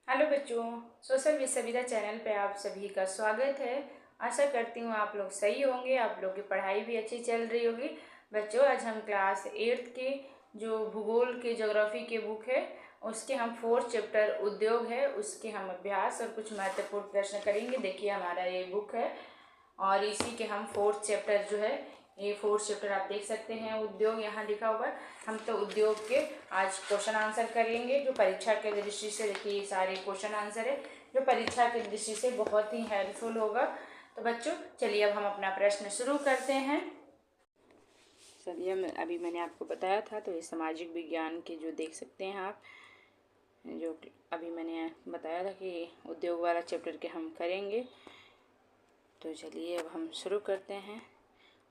Hello बच्चों, social विश्वविद्या channel पे आप सभी का स्वागत है। आशा करती हूँ आप लोग सही होंगे, आप लोग की पढ़ाई भी अच्छी चल रही होगी। बच्चों, आज हम क्लास 8 के जो भूगोल के ज्योग्राफी के बुक है उसके हम 4th चैप्टर उद्योग है उसके हम अभ्यास और कुछ महत्वपूर्ण प्रश्न करेंगे। देखिए हमारा ये बुक है और इसी के हम 4th चैप्टर जो है, ये 4th चैप्टर आप देख सकते हैं, उद्योग यहाँ लिखा हुआ है। हम तो उद्योग के आज क्वेश्चन आंसर करेंगे जो परीक्षा के दृष्टि से, देखिए ये सारे क्वेश्चन आंसर है जो परीक्षा की दृष्टि से बहुत ही हेल्पफुल होगा। तो बच्चों चलिए अब हम अपना प्रश्न शुरू करते हैं। चलिए, अभी मैंने आपको बताया था तो ये सामाजिक विज्ञान के जो देख सकते हैं आप, जो अभी मैंने बताया था कि उद्योग वाला चैप्टर के हम करेंगे। तो चलिए अब हम शुरू करते हैं।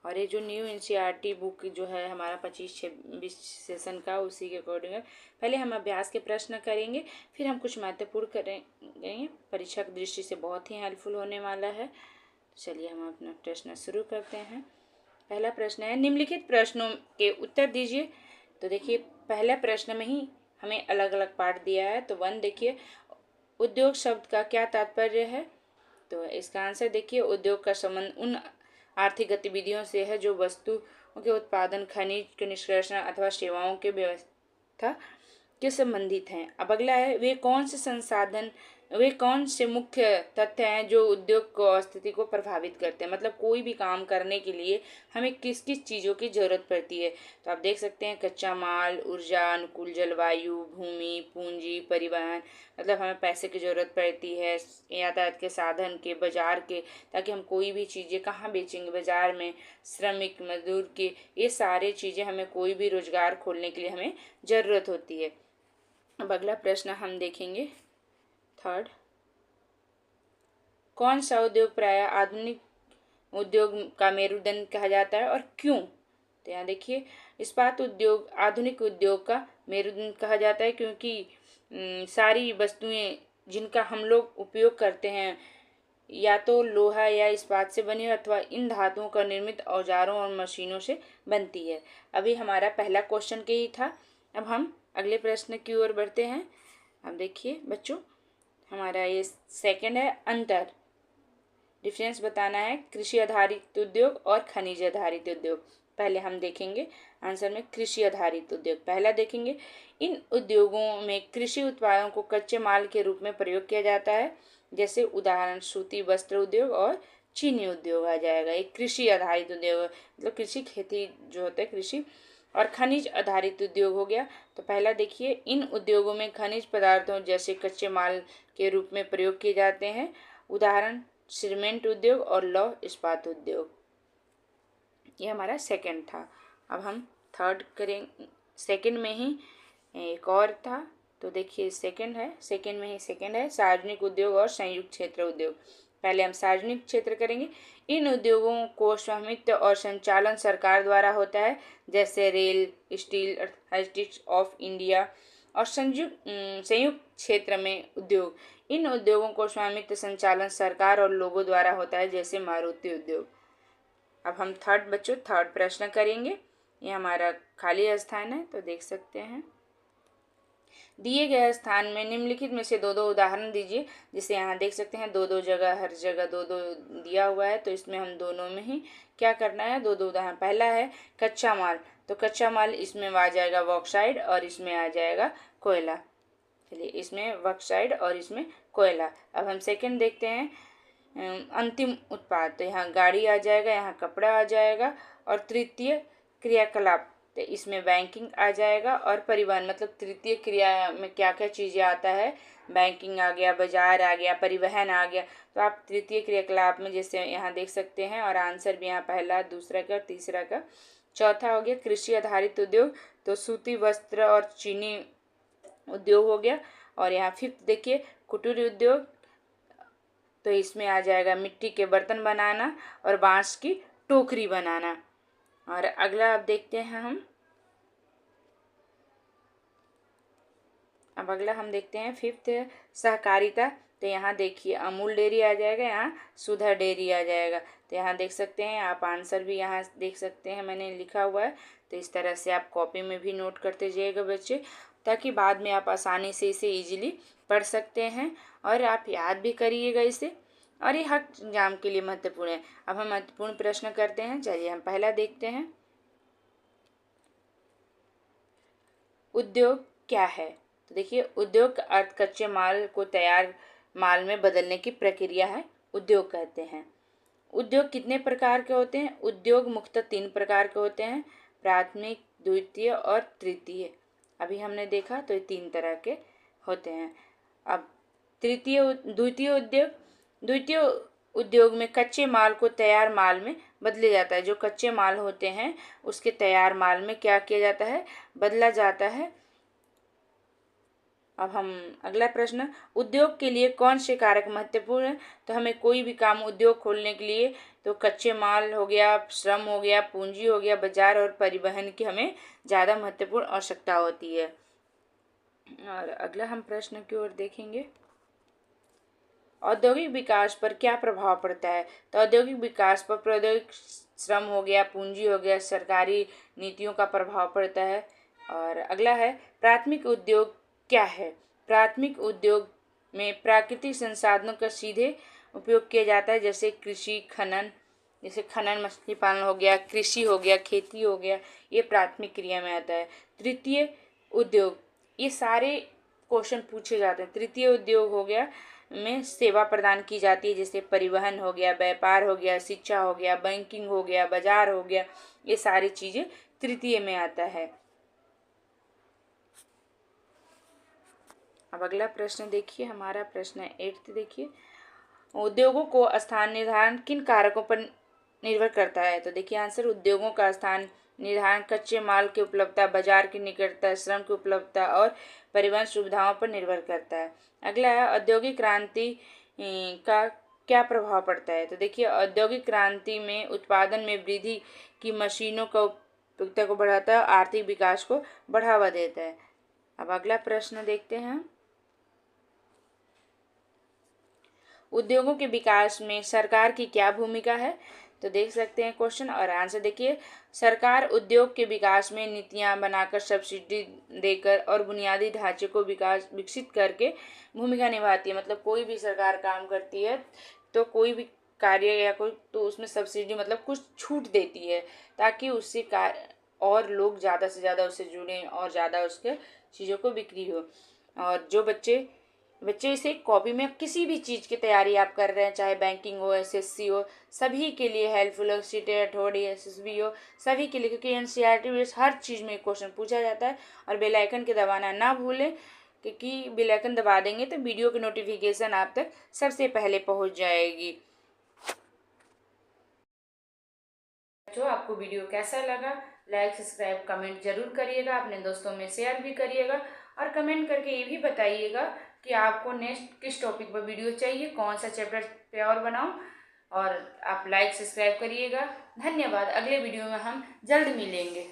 और ये जो न्यू एनसीईआरटी बुक जो है हमारा 25-26 सेशन का, उसी के अकॉर्डिंग है। पहले हम अभ्यास के प्रश्न करेंगे, फिर हम कुछ महत्वपूर्ण करेंगे, परीक्षा की दृष्टि से बहुत ही हेल्पफुल होने वाला है। चलिए हम अपना प्रश्न शुरू करते हैं। पहला प्रश्न है, निम्नलिखित प्रश्नों के उत्तर दीजिए। तो देखिए पहला प्रश्न में ही हमें अलग अलग पार्ट दिया है। तो 1 देखिए, उद्योग शब्द का क्या तात्पर्य है। तो इसका आंसर देखिए, उद्योग का संबंध उन आर्थिक गतिविधियों से है जो वस्तुओं के उत्पादन, खनिज के निष्कर्षण अथवा सेवाओं के व्यवस्था के संबंधित हैं। अब अगला है, वे कौन से मुख्य तथ्य हैं जो उद्योग को स्थिति को प्रभावित करते हैं। मतलब कोई भी काम करने के लिए हमें किस किस चीज़ों की जरूरत पड़ती है। तो आप देख सकते हैं, कच्चा माल, ऊर्जा, अनुकूल जलवायु, भूमि, पूंजी, परिवहन, मतलब हमें पैसे की जरूरत पड़ती है, यातायात के साधन के, बाजार के, ताकि हम कोई भी चीज़ें कहाँ बेचेंगे, बाजार में, श्रमिक मजदूर के, ये सारे चीज़ें हमें कोई भी रोजगार खोलने के लिए हमें ज़रूरत होती है। अब अगला प्रश्न हम देखेंगे, 3rd, कौन सा उद्योग प्रायः आधुनिक उद्योग का मेरुदंड कहा जाता है और क्यों। तो यहाँ देखिए, इस्पात उद्योग आधुनिक उद्योग का मेरुदंड कहा जाता है क्योंकि सारी वस्तुएं जिनका हम लोग उपयोग करते हैं या तो लोहा या इस्पात से बनी अथवा इन धातुओं का निर्मित औजारों और मशीनों से बनती है। अभी हमारा पहला क्वेश्चन के ही था। अब हम अगले प्रश्न की ओर बढ़ते हैं। अब देखिए बच्चों, हमारा ये सेकंड है, अंतर, डिफरेंस बताना है कृषि आधारित उद्योग और खनिज आधारित उद्योग। पहले हम देखेंगे आंसर में कृषि आधारित उद्योग। पहला देखेंगे, इन उद्योगों में कृषि उत्पादों को कच्चे माल के रूप में प्रयोग किया जाता है। जैसे उदाहरण सूती वस्त्र उद्योग और चीनी उद्योग आ जाएगा। एक कृषि आधारित उद्योग मतलब कृषि, खेती जो होता है कृषि। और खनिज आधारित उद्योग हो गया। तो पहला देखिए, इन उद्योगों में खनिज पदार्थों जैसे कच्चे माल के रूप में प्रयोग किए जाते हैं। उदाहरण सीमेंट उद्योग और लौह इस्पात उद्योग। ये हमारा सेकंड था। अब हम थर्ड करेंगे। सेकंड में ही एक और था, तो देखिए सेकंड में ही सेकंड है, सार्वजनिक उद्योग और संयुक्त क्षेत्र उद्योग। पहले हम सार्वजनिक क्षेत्र करेंगे। इन उद्योगों को स्वामित्व और संचालन सरकार द्वारा होता है, जैसे rail, steel authority of India. और संयुक्त क्षेत्र में उद्योग, इन उद्योगों को स्वामित्व संचालन सरकार और लोगों द्वारा होता है, जैसे मारुति उद्योग। अब हम थर्ड प्रश्न करेंगे। ये हमारा खाली स्थान है, तो देख सकते हैं, दिए गए स्थान में निम्नलिखित में से दो दो उदाहरण दीजिए। जिसे यहाँ देख सकते हैं दो दो जगह, हर जगह दो दो दिया हुआ है, तो इसमें हम दोनों में ही क्या करना है, दो दो उदाहरण। पहला है कच्चा माल, तो कच्चा माल इसमें आ जाएगा बॉक्साइट और इसमें आ जाएगा कोयला। चलिए, इसमें बॉक्साइट और इसमें कोयला। अब हम सेकंड देखते हैं, अंतिम उत्पाद, तो यहाँ गाड़ी आ जाएगा, यहाँ कपड़ा आ जाएगा। और तृतीय क्रियाकलाप, तो इसमें बैंकिंग आ जाएगा और परिवहन, मतलब तृतीय क्रिया में क्या क्या चीज़ें आता है, बैंकिंग आ गया, बाजार आ गया, परिवहन आ गया। तो आप तृतीय क्रियाकलाप में जैसे यहाँ देख सकते हैं, और आंसर भी यहाँ पहला, दूसरा का, तीसरा का। चौथा हो गया कृषि आधारित उद्योग, तो सूती वस्त्र और चीनी उद्योग हो गया। और यहाँ फिफ्थ देखिए, कुटीर उद्योग, तो इसमें आ जाएगा मिट्टी के बर्तन बनाना और बांस की टोकरी बनाना। और अगला अब देखते हैं हम देखते हैं फिफ्थ, सहकारिता। तो यहाँ देखिए अमूल डेयरी आ जाएगा, यहाँ सुधा डेयरी आ जाएगा। तो यहाँ देख सकते हैं आप, आंसर भी यहाँ देख सकते हैं मैंने लिखा हुआ है। तो इस तरह से आप कॉपी में भी नोट करते जाइएगा बच्चे। ताकि बाद में आप आसानी से इसे इजीली पढ़ सकते हैं और आप याद भी करिएगा इसे, और ये हर एग्जाम के लिए महत्वपूर्ण है। अब हम महत्वपूर्ण प्रश्न करते हैं। चलिए हम पहला देखते हैं, उद्योग क्या है। तो देखिए, उद्योग का अर्थ कच्चे माल को तैयार माल में बदलने की प्रक्रिया है, उद्योग कहते हैं। उद्योग कितने प्रकार के होते हैं? उद्योग मुख्यतः 3 प्रकार के होते हैं, प्राथमिक, द्वितीय और तृतीय। अभी हमने देखा तो ये 3 तरह के होते हैं। अब द्वितीय उद्योग में कच्चे माल को तैयार माल में बदले जाता है। जो कच्चे माल होते हैं उसके तैयार माल में क्या किया जाता है? बदला जाता है। अब हम अगला प्रश्न, उद्योग के लिए कौन से कारक महत्वपूर्ण है? तो हमें कोई भी काम उद्योग खोलने के लिए तो कच्चे माल हो गया, श्रम हो गया, पूंजी हो गया, बाजार और परिवहन की हमें ज़्यादा महत्वपूर्ण आवश्यकता होती है। और अगला हम प्रश्न की ओर देखेंगे, औद्योगिक विकास पर क्या प्रभाव पड़ता है? तो औद्योगिक विकास पर प्रौद्योगिक, श्रम हो गया, पूंजी हो गया, सरकारी नीतियों का प्रभाव पड़ता है। और अगला है, प्राथमिक उद्योग क्या है? प्राथमिक उद्योग में प्राकृतिक संसाधनों का सीधे उपयोग किया जाता है, जैसे कृषि, खनन, जैसे खनन, मछली पालन हो गया, कृषि हो गया, खेती हो गया, ये प्राथमिक क्रिया में आता है। तृतीय उद्योग, ये सारे क्वेश्चन पूछे जाते हैं। तृतीय उद्योग हो गया में सेवा प्रदान की जाती है, जैसे परिवहन हो गया, व्यापार हो गया, शिक्षा हो गया, बैंकिंग हो गया, बाजार हो गया, ये सारी चीजें तृतीय में आता है। अब अगला प्रश्न देखिए, हमारा प्रश्न 8 देखिए, उद्योगों को स्थान निर्धारण किन कारकों पर निर्भर करता है? तो देखिए आंसर, उद्योगों का स्थान निर्धारण कच्चे माल की उपलब्धता, बाजार की निकटता, श्रम की उपलब्धता और परिवहन सुविधाओं पर निर्भर करता है। अगला है, औद्योगिक क्रांति का क्या प्रभाव पड़ता है? तो देखिए, औद्योगिक क्रांति में उत्पादन में वृद्धि की, मशीनों का उपयोगिता को बढ़ाता है, आर्थिक विकास को बढ़ावा देता है। अब अगला प्रश्न देखते हैं, उद्योगों के विकास में सरकार की क्या भूमिका है? तो देख सकते हैं क्वेश्चन और आंसर देखिए, सरकार उद्योग के विकास में नीतियां बनाकर, सब्सिडी देकर और बुनियादी ढांचे को विकसित करके भूमिका निभाती है। मतलब कोई भी सरकार काम करती है तो कोई भी कार्य या कोई, तो उसमें सब्सिडी मतलब कुछ छूट देती है, ताकि उससे और लोग ज़्यादा से ज़्यादा उससे जुड़ें और ज़्यादा उसके चीज़ों को बिक्री हो। और जो बच्चे इसे कॉपी में किसी भी चीज़ की तैयारी आप कर रहे हैं, चाहे बैंकिंग हो, एसएससी हो, सभी के लिए हेल्पफुल हो, सीटेट हो, एसएसबी हो, सभी के लिए, क्योंकि एनसीईआरटी में हर चीज़ में क्वेश्चन पूछा जाता है। और बेल आइकन के दबाना ना भूलें, क्योंकि बेल आइकन दबा देंगे तो वीडियो की नोटिफिकेशन आप तक सबसे पहले पहुंच जाएगी। जो आपको वीडियो कैसा लगा, लाइक, सब्सक्राइब, कमेंट जरूर करिएगा, अपने दोस्तों में शेयर भी करिएगा और कमेंट करके ये भी बताइएगा कि आपको नेक्स्ट किस टॉपिक पर वीडियो चाहिए, कौन सा चैप्टर पे और बनाऊं। और आप लाइक, सब्सक्राइब करिएगा। धन्यवाद। अगले वीडियो में हम जल्द मिलेंगे।